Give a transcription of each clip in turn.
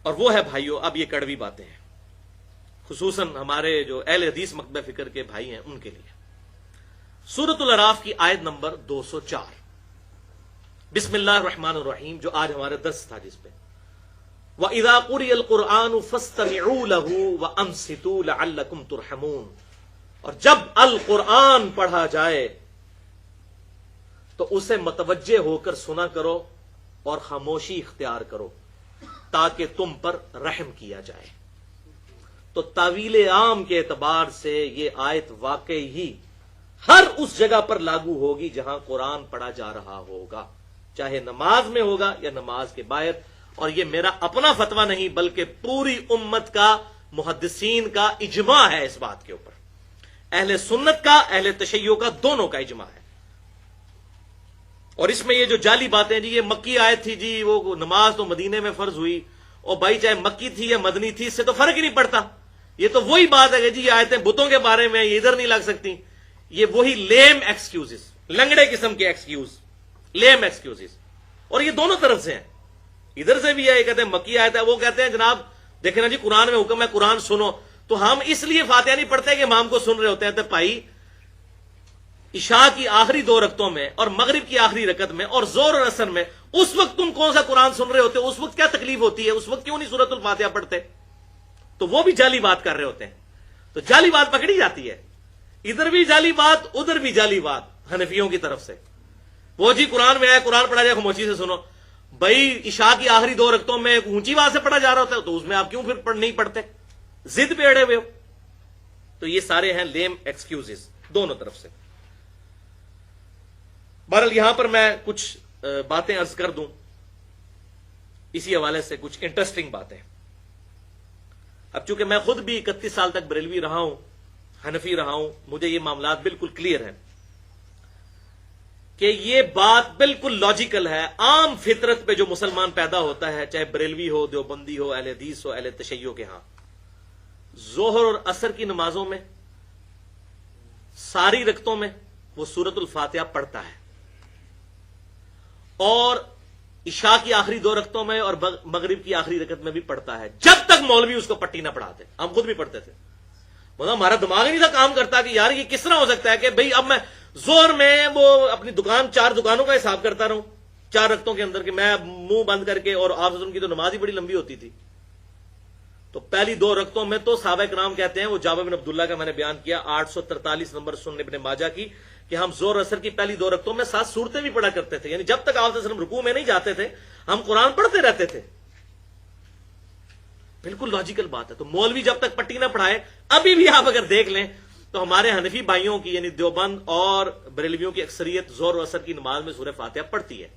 اور وہ ہے بھائیو، اب یہ کڑوی باتیں ہیں، خصوصاً ہمارے جو اہل حدیث مکتبہ فکر کے بھائی ہیں ان کے لیے۔ سورۃ الاعراف کی آیت نمبر 204، بسم اللہ الرحمن الرحیم، جو آج ہمارا درس تھا جس پہ وَإِذَا قُرِئَ الْقُرْآنُ فَاسْتَمِعُوا لَهُ وَأَنصِتُوا لَعَلَّكُمْ تُرْحَمُونَ، اور جب القرآن پڑھا جائے تو اسے متوجہ ہو کر سنا کرو اور خاموشی اختیار کرو تاکہ تم پر رحم کیا جائے۔ تو تعویل عام کے اعتبار سے یہ آیت واقعی ہی ہر اس جگہ پر لاگو ہوگی جہاں قرآن پڑھا جا رہا ہوگا، چاہے نماز میں ہوگا یا نماز کے باہر۔ اور یہ میرا اپنا فتویٰ نہیں بلکہ پوری امت کا، محدثین کا اجماع ہے اس بات کے اوپر، اہل سنت کا، اہل تشیع کا، دونوں کا اجماع ہے۔ اور اس میں یہ جو جعلی باتیں جی، یہ مکی آیت تھی جی، وہ نماز تو مدینے میں فرض ہوئی، اور بھائی چاہے مکی تھی یا مدنی تھی اس سے تو فرق ہی نہیں پڑتا، یہ تو وہی بات ہے کہ جی یہ آیتیں بتوں کے بارے میں، یہ ادھر نہیں لگ سکتی، یہ وہی لیم ایکسکیوزز، لنگڑے قسم کے ایکسکیوز، لیم ایکسکیوزز۔ اور یہ دونوں طرف سے ہیں، ادھر سے بھی ہے، یہ کہتے ہیں مکی آیت ہے، وہ کہتے ہیں جناب دیکھیں نا جی قرآن میں حکم ہے قرآن سنو، تو ہم اس لیے فاتحہ نہیں پڑھتے کہ امام کو سن رہے ہوتے ہیں، تو بھائی عشاء کی آخری 2 رکعتوں میں اور مغرب کی آخری رکعت میں اور ظہر اور عصر میں، اس وقت تم کون سا قرآن سن رہے ہوتے ہو؟ اس وقت کیا تکلیف ہوتی ہے؟ اس وقت کیوں نہیں سورۃ الفاتحہ پڑھتے؟ تو وہ بھی جعلی بات کر رہے ہوتے ہیں، تو جعلی بات پکڑی جاتی ہے، ادھر بھی جعلی بات ادھر بھی جعلی بات حنفیوں کی طرف سے۔ وہ جی قرآن میں آیا قرآن پڑھا جائے خاموشی سے سنو، بھائی عشاء کی آخری 2 رکعتوں میں اونچی آواز سے پڑھا جا رہا ہوتا ہے تو اس میں آپ کیوں پھر نہیں پڑھتے؟ ضد پہ اڑے ہوئے ہو۔ تو یہ سارے ہیں لیم ایکسکیوزز دونوں طرف سے۔ بہرحال یہاں پر میں کچھ باتیں عرض کر دوں اسی حوالے سے، کچھ انٹرسٹنگ باتیں۔ اب چونکہ میں خود بھی 31 سال تک بریلوی رہا ہوں، حنفی رہا ہوں، مجھے یہ معاملات بالکل کلیئر ہیں کہ یہ بات بالکل لاجیکل ہے، عام فطرت پہ جو مسلمان پیدا ہوتا ہے، چاہے بریلوی ہو، دیوبندی ہو، اہل حدیث ہو، اہل تشیع کے ہاں، ظہر اور عصر کی نمازوں میں ساری رکعتوں میں وہ سورۃ الفاتحہ پڑھتا ہے، اور عشاء کی آخری 2 رکعتوں میں اور مغرب کی آخری رکعت میں بھی پڑھتا ہے، جب تک مولوی اس کو پٹی نہ پڑھاتے۔ ہم خود بھی پڑھتے تھے، مطلب ہمارا دماغ ہی نہیں تھا کام کرتا کہ یار یہ کس طرح ہو سکتا ہے کہ بھئی اب میں زور میں وہ اپنی دکان 4 دکانوں کا حساب کرتا رہوں 4 رکعتوں کے اندر، کہ میں منہ بند کر کے، اور آپ کی تو نماز ہی بڑی لمبی ہوتی تھی۔ تو پہلی 2 رکعتوں میں تو صحابہ کرام کہتے ہیں، وہ جابر بن عبداللہ کا میں نے بیان کیا 843 نمبر سنن ابن ماجہ کی، کہ ہم زور اثر کی پہلی 2 رکعتوں میں 7 سورتیں بھی پڑھا کرتے تھے، یعنی جب تک آپ صلی اللہ علیہ وسلم رکوع میں نہیں جاتے تھے ہم قرآن پڑھتے رہتے تھے۔ بالکل لاجیکل بات ہے۔ تو مولوی جب تک پٹی نہ پڑھائے، ابھی بھی آپ اگر دیکھ لیں تو ہمارے حنفی بھائیوں کی یعنی دیوبند اور بریلویوں کی اکثریت زور و اثر کی نماز میں سورہ فاتحہ پڑھتی ہے،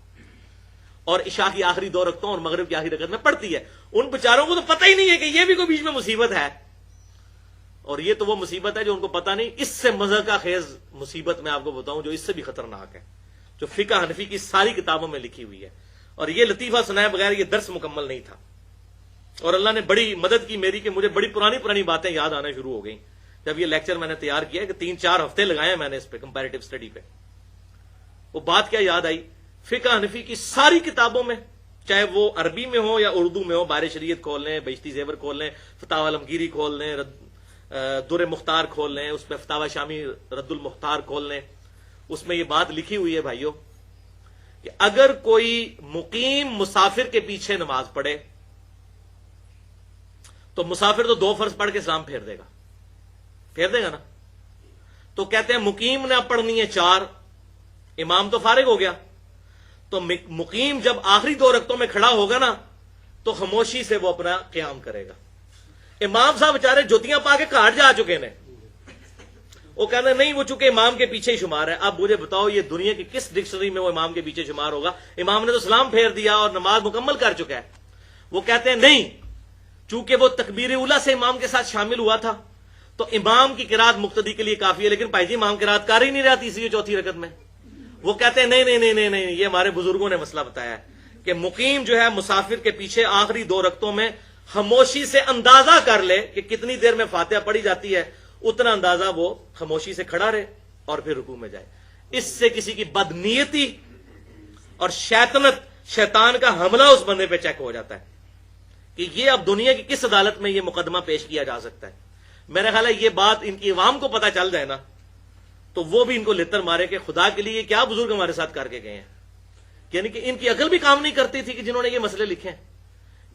اور عشاء کی آخری 2 رکعتوں اور مغرب کی آخری رکعت میں پڑھتی ہے۔ ان بیچاروں کو تو پتہ ہی نہیں ہے کہ یہ بھی کوئی بیچ میں مصیبت ہے، اور یہ تو وہ مصیبت ہے جو ان کو پتہ نہیں۔ اس سے مضحکہ خیز مصیبت میں آپ کو بتاؤں جو اس سے بھی خطرناک ہے، جو فقہ حنفی کی ساری کتابوں میں لکھی ہوئی ہے، اور یہ لطیفہ سنائے بغیر یہ درس مکمل نہیں تھا۔ اور اللہ نے بڑی مدد کی میری کہ مجھے بڑی پرانی باتیں یاد آنا شروع ہو گئیں جب یہ لیکچر میں نے تیار کیا، کہ 3-4 ہفتے لگائے میں نے اس پہ، کمپیریٹو اسٹڈی پہ۔ وہ بات کیا یاد آئی، فقہ حنفی کی ساری کتابوں میں، چاہے وہ عربی میں ہو یا اردو میں ہو، بار شریعت کھول لیں، بہشتی زیور کھول لیں، فتاوی عالمگیری کھول لیں، در مختار کھول لیں، اس پہ فتاوی شامی رد المختار کھول لیں، اس میں یہ بات لکھی ہوئی ہے بھائیوں کہ اگر کوئی مقیم مسافر کے پیچھے نماز پڑھے تو مسافر تو 2 فرض پڑھ کے سلام پھیر دے گا نا، تو کہتے ہیں مقیم نے پڑھنی ہے 4، امام تو فارغ ہو گیا، تو مقیم جب آخری 2 رکعتوں میں کھڑا ہوگا نا تو خاموشی سے وہ اپنا قیام کرے گا۔ امام صاحب بیچارے جوتیاں پا کے کاٹ جا چکے ہیں، وہ کہنا نہیں وہ چونکہ امام کے پیچھے ہی شمار ہے۔ اب مجھے بتاؤ یہ دنیا کی کس ڈکشنری میں وہ امام کے پیچھے شمار ہوگا؟ امام نے تو سلام پھیر دیا اور نماز مکمل کر چکا ہے۔ وہ کہتے ہیں نہیں، چونکہ وہ تکبیر اولیٰ سے امام کے ساتھ شامل ہوا تھا تو امام کی قرات مقتدی کے لیے کافی ہے، لیکن بھائی جی امام قرات کر ہی نہیں رہا تیسری 4تھی رکعت میں۔ وہ کہتے ہیں نہیں، یہ ہمارے بزرگوں نے مسئلہ بتایا ہے کہ مقیم جو ہے مسافر کے پیچھے آخری 2 رکعتوں میں خاموشی سے اندازہ کر لے کہ کتنی دیر میں فاتحہ پڑھی جاتی ہے، اتنا اندازہ وہ خاموشی سے کھڑا رہے اور پھر رکوع میں جائے۔ اس سے کسی کی بدنیتی اور شیطان کا حملہ اس بندے پہ چیک ہو جاتا ہے کہ یہ اب دنیا کی کس عدالت میں یہ مقدمہ پیش کیا جا سکتا ہے. میرا خیال ہے یہ بات ان کی عوام کو پتا چل جائے نا تو وہ بھی ان کو لتر مارے کہ خدا کے لیے کیا بزرگ ہمارے ساتھ کر کے گئے ہیں. یعنی کہ ان کی عقل بھی کام نہیں کرتی تھی کہ جنہوں نے یہ مسئلے لکھے ہیں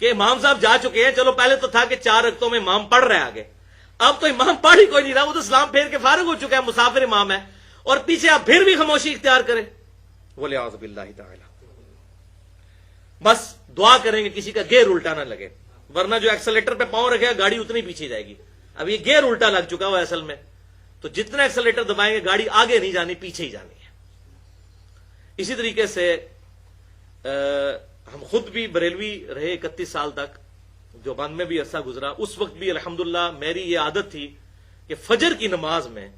کہ امام صاحب جا چکے ہیں. چلو پہلے تو تھا کہ 4 رکعتوں میں امام پڑھ رہے آگے, اب تو امام پڑھ ہی کوئی نہیں رہا, وہ تو سلام پھیر کے فارغ ہو چکا ہے, مسافر امام ہے, اور پیچھے آپ پھر بھی خاموشی اختیار کریں. وَلِعَوْذُ بِاللَّهِ تَعَالَى. بس دعا کریں گے کسی کا گیئر الٹا نہ لگے, ورنہ جو ایکسیلیٹر پہ پاؤں رکھے گا گاڑی اتنی پیچھے جائے گی. اب یہ گیئر الٹا لگ چکا ہوا اصل میں, تو جتنا ایکسیلیٹر دبائیں گے گاڑی آگے نہیں جانی, پیچھے ہی جانی ہے. اسی طریقے سے ہم خود بھی بریلوی رہے 31 سال تک, جو بند میں بھی عرصہ گزرا, اس وقت بھی الحمدللہ میری یہ عادت تھی کہ فجر کی نماز میں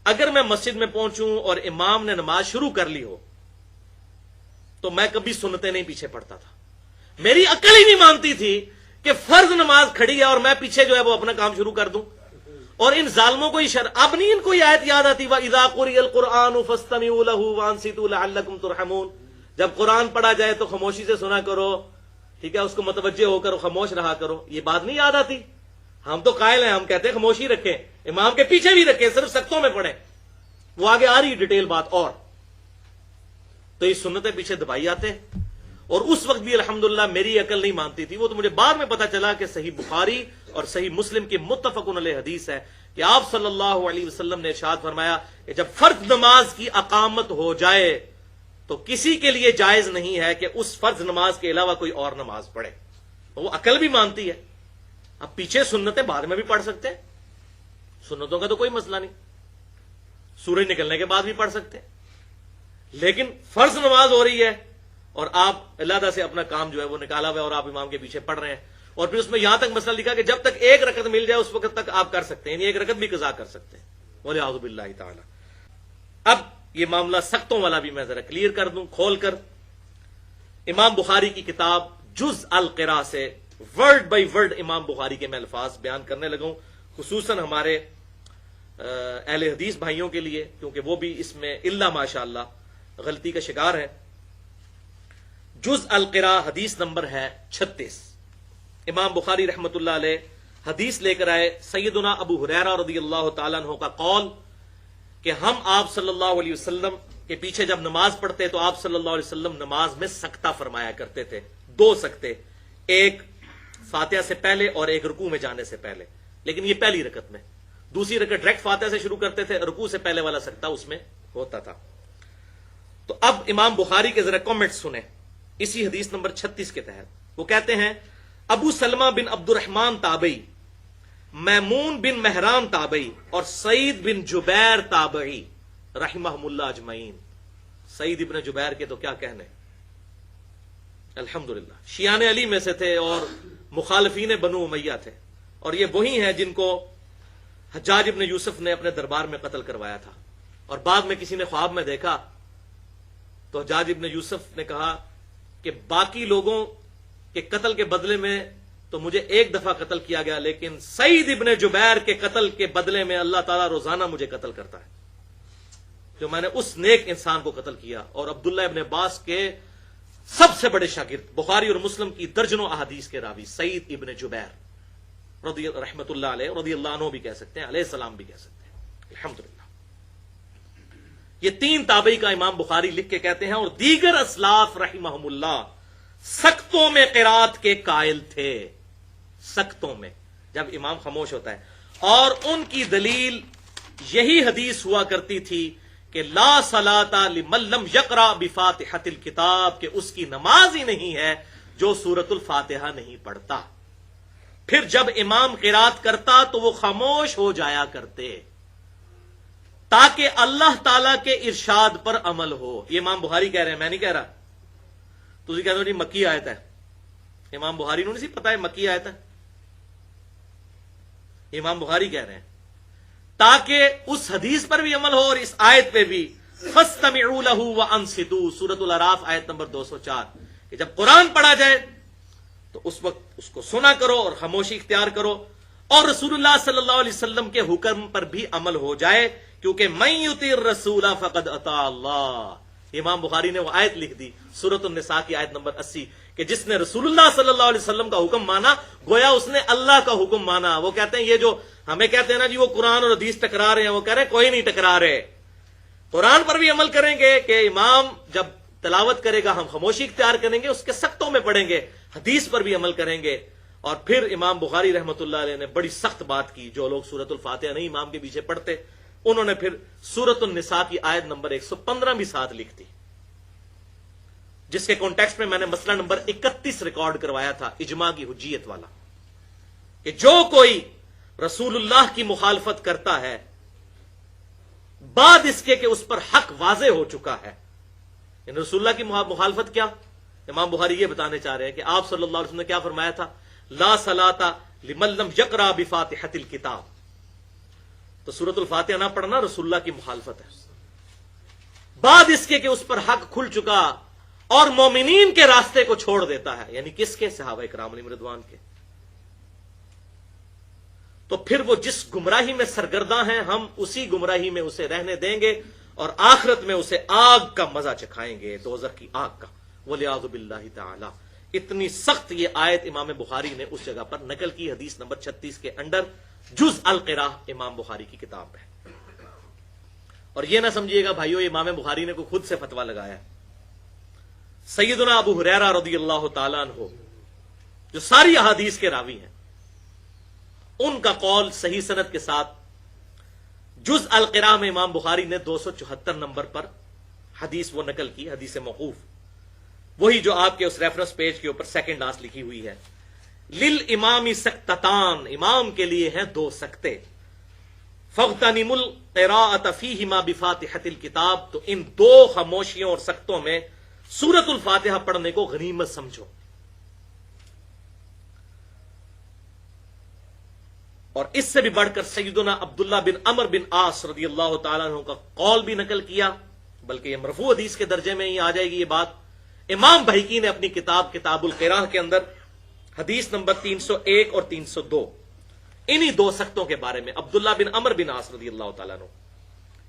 اگر میں مسجد میں پہنچوں اور امام نے نماز شروع کر لی ہو تو میں کبھی سنتے نہیں پیچھے پڑتا تھا. میری عقل ہی نہیں مانتی تھی کہ فرض نماز کھڑی ہے اور میں پیچھے جو ہے وہ اپنا کام شروع کر دوں. اور ان ظالموں کو اب نہیں ان کو یہ آیت یاد آتی وَإِذَا قُرِئَ الْقُرْآنُ فَاسْتَمِعُوا لَهُ وَأَنصِتُوا لَعَلَّكُمْ تُرْحَمُونَ. جب قرآن پڑھا جائے تو خاموشی سے سنا کرو, ٹھیک ہے, اس کو متوجہ ہو کر خاموش رہا کرو. یہ بات نہیں یاد آتی. ہم تو قائل ہیں, ہم کہتے ہیں خاموشی رکھیں, امام کے پیچھے بھی رکھیں, صرف سختوں میں پڑھیں. وہ آگے آ رہی ڈیٹیل بات. اور تو یہ سنتیں پیچھے دبائی آتے, اور اس وقت بھی الحمدللہ میری عقل نہیں مانتی تھی. وہ تو مجھے بعد میں پتا چلا کہ صحیح بخاری اور صحیح مسلم کی متفق علیہ حدیث ہے کہ آپ صلی اللہ علیہ وسلم نے ارشاد فرمایا کہ جب فرض نماز کی اقامت ہو جائے تو کسی کے لیے جائز نہیں ہے کہ اس فرض نماز کے علاوہ کوئی اور نماز پڑھے. وہ عقل بھی مانتی ہے. اب پیچھے سنتیں بعد میں بھی پڑھ سکتے ہیں, سنتوں کا تو کوئی مسئلہ نہیں, سورج نکلنے کے بعد بھی پڑھ سکتے ہیں. لیکن فرض نماز ہو رہی ہے اور آپ علیحدہ سے اپنا کام جو ہے وہ نکالا ہوا ہے اور آپ امام کے پیچھے پڑھ رہے ہیں, اور پھر اس میں یہاں تک مسئلہ لکھا کہ جب تک 1 رکعت مل جائے اس وقت تک آپ کر سکتے ہیں, یعنی 1 رکعت بھی قضا کر سکتے ہیں. وَلِعَوْذُ بِاللَّهِ تَعَالَى. اب یہ معاملہ سختوں والا بھی میں ذرا کلیئر کر دوں کھول کر. امام بخاری کی کتاب جز القراء سے ورڈ بائی ورڈ امام بخاری کے میں الفاظ بیان کرنے لگا ہوں, خصوصاً ہمارے اہل حدیث بھائیوں کے لیے, کیونکہ وہ بھی اس میں الا ماشاءاللہ غلطی کا شکار ہے. جز القراء حدیث نمبر ہے 36. امام بخاری رحمت اللہ علیہ حدیث لے کر آئے سیدنا ابو ہریرہ رضی اللہ تعالیٰ عنہ کا قول کہ ہم آپ صلی اللہ علیہ وسلم کے پیچھے جب نماز پڑھتے تو آپ صلی اللہ علیہ وسلم نماز میں سکتہ فرمایا کرتے تھے. 2 سکتے, ایک فاتحہ سے پہلے اور ایک رکوع میں جانے سے پہلے, لیکن یہ پہلی رکعت میں. دوسری رکعت ڈائریکٹ فاتحہ سے شروع کرتے تھے, رکوع سے پہلے والا سکتہ اس میں ہوتا تھا. تو اب امام بخاری کے ذرا کامنٹ سنیں اسی حدیث نمبر 36 کے تحت. وہ کہتے ہیں ابو سلمہ بن عبد الرحمن تابعی, میمون بن مہران تابعی اور سعید بن جبیر تابعی رحمہم اللہ اجمعین. سعید ابن جبیر کے تو کیا کہنے, الحمدللہ شیعان علی میں سے تھے اور مخالفین بنو امیہ تھے, اور یہ وہی ہیں جن کو حجاج ابن یوسف نے اپنے دربار میں قتل کروایا تھا. اور بعد میں کسی نے خواب میں دیکھا تو حجاج ابن یوسف نے کہا کہ باقی لوگوں کے قتل کے بدلے میں تو مجھے 1 دفعہ قتل کیا گیا, لیکن سعید ابن جبیر کے قتل کے بدلے میں اللہ تعالیٰ روزانہ مجھے قتل کرتا ہے, جو میں نے اس نیک انسان کو قتل کیا. اور عبداللہ ابن عباس کے سب سے بڑے شاگرد, بخاری اور مسلم کی درجنوں احادیث کے راوی سعید ابن جبیر رحمت اللہ علیہ, رضی اللہ عنہ بھی کہہ سکتے ہیں, علیہ السلام بھی کہہ سکتے ہیں, الحمدللہ. یہ 3 تابعی کا امام بخاری لکھ کے کہتے ہیں, اور دیگر اسلاف رحمہم اللہ سختوں میں قرات کے قائل تھے. سختوں میں, جب امام خاموش ہوتا ہے, اور ان کی دلیل یہی حدیث ہوا کرتی تھی کہ لا صلاۃ لمن لم یقرأ بفاتحۃ الکتاب, کہ اس کی نماز ہی نہیں ہے جو سورۃ الفاتحہ نہیں پڑھتا. پھر جب امام قرات کرتا تو وہ خاموش ہو جایا کرتے تاکہ اللہ تعالی کے ارشاد پر عمل ہو. یہ امام بخاری کہہ رہے ہیں, میں نہیں کہہ رہا. تسی کہتے ہو جی مکی آیت ہے, امام بخاری نے نہیں پتا ہے مکی آیت ہے, امام بخاری کہہ رہے ہیں تاکہ اس حدیث پر بھی عمل ہو اور اس آیت پہ بھی. فَاسْتَمِعُوا لَهُ وَأَنصِتُوا, سورۃ الاعراف آیت نمبر 204, کہ جب قرآن پڑھا جائے تو اس وقت اس کو سنا کرو اور خاموشی اختیار کرو, اور رسول اللہ صلی اللہ علیہ وسلم کے حکم پر بھی عمل ہو جائے, کیونکہ مَن یُطِعِ الرَّسُولَ فَقَدْ أَطَاعَ اللَّهَ, امام بخاری نے وہ آیت لکھ دی سورۃ النساء کی آیت نمبر 80 کہ جس نے رسول اللہ صلی اللہ علیہ وسلم کا حکم مانا گویا اس نے اللہ کا حکم مانا۔ وہ کہتے ہیں یہ جو ہمیں کہتے ہیں نا جی وہ قرآن اور حدیث ٹکرا رہے ہیں، وہ کہہ رہے ہیں کوئی نہیں ٹکرا رہے، قرآن پر بھی عمل کریں گے کہ امام جب تلاوت کرے گا ہم خاموشی اختیار کریں گے، اس کے سختوں میں پڑھیں گے، حدیث پر بھی عمل کریں گے۔ اور پھر امام بخاری رحمۃ اللہ علیہ نے بڑی سخت بات کی، جو لوگ سورۃ الفاتحہ نہیں امام کے پیچھے پڑھتے انہوں نے پھر سورۃ النساء کی آیت نمبر 115 بھی ساتھ لکھ دی، جس کے کانٹیکسٹ میں نے مسئلہ نمبر 31 ریکارڈ کروایا تھا اجماع کی حجیت والا، کہ جو کوئی رسول اللہ کی مخالفت کرتا ہے بعد اس کے کہ اس پر حق واضح ہو چکا ہے، یعنی رسول اللہ کی مخالفت کیا؟ امام بخاری یہ بتانے چاہ رہے ہیں کہ آپ صلی اللہ علیہ وسلم نے کیا فرمایا تھا؟ لا صلاۃ لمن لم یقرأ بفاتحۃ الکتاب، تو سورۃ الفاتحہ نہ پڑھنا رسول اللہ کی مخالفت ہے، بعد اس کے کہ اس پر حق کھل چکا اور مومنین کے راستے کو چھوڑ دیتا ہے، یعنی کس کے؟ صحابہ کرام علیہم رضوان کے۔ تو پھر وہ جس گمراہی میں سرگرداں ہیں ہم اسی گمراہی میں اسے رہنے دیں گے اور آخرت میں اسے آگ کا مزہ چکھائیں گے، دوزخ کی آگ کا، وَلِعَاذُ بِاللَّهِ تَعَالَى۔ اتنی سخت یہ آیت امام بخاری نے اس جگہ پر نقل کی، حدیث نمبر 36 کے اندر جز القراء امام بخاری کی کتاب ہے۔ اور یہ نہ سمجھیے گا بھائیو امام بخاری نے کوئی خود سے فتویٰ لگایا، سیدنا ابو ہریرہ رضی اللہ تعالیٰ عنہ جو ساری احادیث کے راوی ہیں، ان کا قول صحیح سند کے ساتھ جز القراء میں امام بخاری نے 274 نمبر پر حدیث وہ نقل کی، حدیث موقوف، وہی جو آپ کے اس ریفرنس پیج کے اوپر سیکنڈ لاسٹ لکھی ہوئی ہے، للامام سکتتان، امام کے لیے ہیں دو سکتے، فاغتنموا القراءۃ فیہما بفاتحۃ الکتاب، تو ان دو خاموشیوں اور سکتوں میں سورۃ الفاتحہ پڑھنے کو غنیمت سمجھو۔ اور اس سے بھی بڑھ کر سیدنا عبداللہ بن عمر بن عاص رضی اللہ تعالیٰ عنہ کا قول بھی نقل کیا، بلکہ یہ مرفوع حدیث کے درجے میں ہی آ جائے گی یہ بات۔ امام بہقی نے اپنی کتاب کتاب القراء کے اندر حدیث نمبر 301 اور 302 انہی دو سختوں کے بارے میں، عبداللہ بن عمر بن عاص رضی اللہ تعالیٰ عنہ،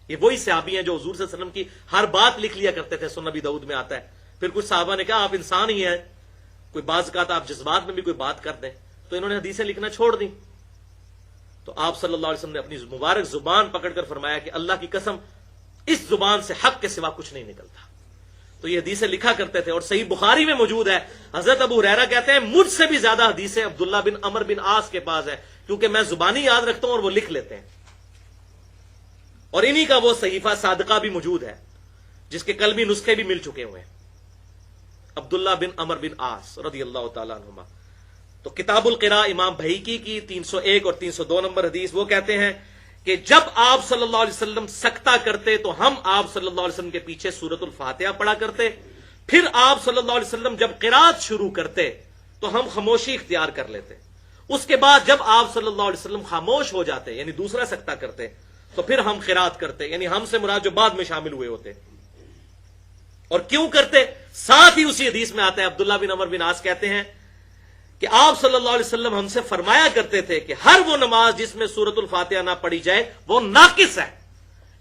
یہ وہی صحابی ہیں جو حضور صلی اللہ علیہ وسلم کی ہر بات لکھ لیا کرتے تھے، سنن نبی داؤد میں آتا ہے۔ پھر کچھ صحابہ نے کہا آپ انسان ہی ہیں، کوئی بعض اوقات آپ جذبات میں بھی کوئی بات کر دیں، تو انہوں نے حدیثیں لکھنا چھوڑ دیں۔ تو آپ صلی اللہ علیہ وسلم نے اپنی مبارک زبان پکڑ کر فرمایا کہ اللہ کی قسم اس زبان سے حق کے سوا کچھ نہیں نکلتا، تو یہ حدیثیں لکھا کرتے تھے۔ اور صحیح بخاری میں موجود ہے، حضرت ابو ہریرہ کہتے ہیں مجھ سے بھی زیادہ حدیثیں عبداللہ بن عمر بن عاص کے پاس ہے، کیونکہ میں زبانی یاد رکھتا ہوں اور وہ لکھ لیتے ہیں۔ اور انہی کا وہ صحیفہ صادقہ بھی موجود ہے جس کے قلمی نسخے بھی مل چکے ہوئے ہیں، عبداللہ بن عمر بن عاص رضی اللہ تعالیٰ عنہما۔ تو کتاب القراء امام بہقی کی 301 اور 302 نمبر حدیث، وہ کہتے ہیں کہ جب آپ صلی اللہ علیہ وسلم سکتہ کرتے تو ہم آپ صلی اللہ علیہ وسلم کے پیچھے سورۃ الفاتحہ پڑھا کرتے، پھر آپ صلی اللہ علیہ وسلم جب قرات شروع کرتے تو ہم خاموشی اختیار کر لیتے، اس کے بعد جب آپ صلی اللہ علیہ وسلم خاموش ہو جاتے یعنی دوسرا سکتہ کرتے تو پھر ہم قرات کرتے، یعنی ہم سے مراد جو بعد میں شامل ہوئے ہوتے۔ اور کیوں کرتے؟ ساتھ ہی اسی حدیث میں آتا ہے، عبداللہ بن عمر بن عاص کہتے ہیں کہ آپ صلی اللہ علیہ وسلم ہم سے فرمایا کرتے تھے کہ ہر وہ نماز جس میں سورۃ الفاتحہ نہ پڑھی جائے وہ ناقص ہے،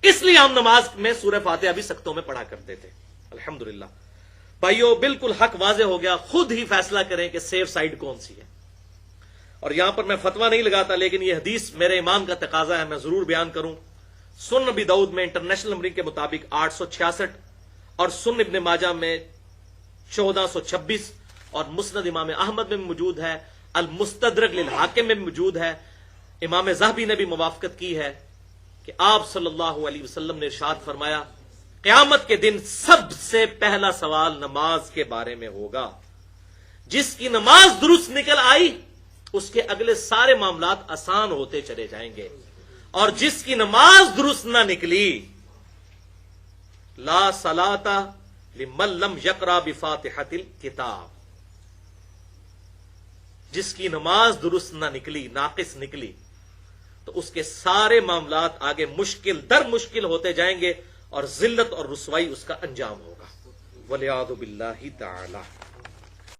اس لیے ہم نماز میں سورہ فاتحہ بھی سکتوں میں پڑھا کرتے تھے۔ الحمدللہ بھائیو، بالکل حق واضح ہو گیا، خود ہی فیصلہ کریں کہ سیف سائڈ کون سی ہے۔ اور یہاں پر میں فتویٰ نہیں لگاتا، لیکن یہ حدیث میرے امام کا تقاضا ہے، میں ضرور بیان کروں۔ سنن نبی داؤد میں انٹرنیشنل نمبرنگ کے مطابق 866 اور سنن ابن ماجہ میں 1426 اور مسند امام احمد میں موجود ہے، المستدرک للحاکم میں موجود ہے، امام ذہبی نے بھی موافقت کی ہے کہ آپ صلی اللہ علیہ وسلم نے ارشاد فرمایا قیامت کے دن سب سے پہلا سوال نماز کے بارے میں ہوگا، جس کی نماز درست نکل آئی اس کے اگلے سارے معاملات آسان ہوتے چلے جائیں گے، اور جس کی نماز درست نہ نکلی لا صلاۃ لمن لم یقرأ بفاتحۃ الکتاب، جس کی نماز درست نہ نکلی، ناقص نکلی، تو اس کے سارے معاملات آگے مشکل در مشکل ہوتے جائیں گے اور ذلت اور رسوائی اس کا انجام ہوگا۔ وَلِعَاذُ بِاللَّهِ تَعَالَى۔